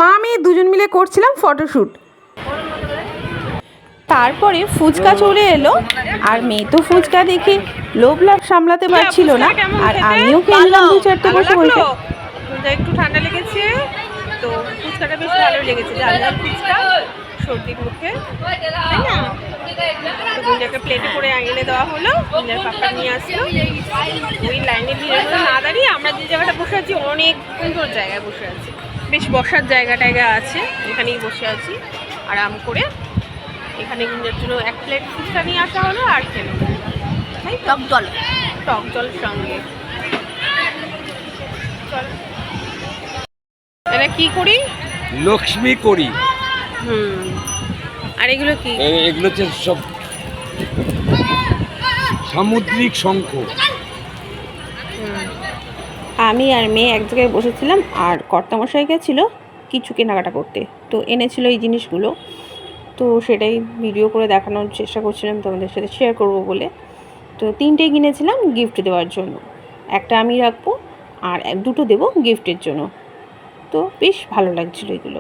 মা মেয়ে দুজন মিলে করছিলাম ফটোশ্যুট। তারপরে ফুচকা চলে এলো, আর মেয়ে তো ফুচকা দেখে লোভ লাভ সামলাতে পারছিল না, আর আমিও খেয়ে নিলাম দু চারটে বসে বসে। একটু ঠান্ডা লেগেছে তো ফুচকাটা বেশ ভালো লেগেছে, ঝালঝাল ফুচকা সর্দির মুখে, তাই না? তো গুঞ্জাকে প্লেটে করে এনে দেওয়া হলো, গুঞ্জার পাপা নিয়ে আসলো। ওই লাইনে ভিড়ের মধ্যে না দাঁড়িয়ে আমরা যে জায়গাটা বসে আছি অনেক সুন্দর জায়গায় বসে আছি, বেশ বসার জায়গা টায়গা আছে, এখানেই বসে আছি আরাম করে। এখানে গুঞ্জার জন্য এক প্লেট ফুচকা নিয়ে আসা হলো আর খেলো, তাই টক জলের সঙ্গে। এটা কি করি? লক্ষ্মী করি। আর এগুলো কি? এগুলো হচ্ছে সব সামুদ্রিক শঙ্খ। আমি আর মেয়ে এক জায়গায় বসেছিলাম, আর কর্তামশাই গেছিলো কিছু কেনাকাটা করতে, তো এনেছিল এই জিনিসগুলো, তো সেটাই ভিডিও করে দেখানোর চেষ্টা করছিলাম তোমাদের সাথে শেয়ার করব বলে। তো তিনটেই কিনেছিলাম গিফট দেওয়ার জন্য, একটা আমি রাখবো আর দুটো দেবো গিফটের জন্য। তো বেশ ভালো লাগছিলো এগুলো।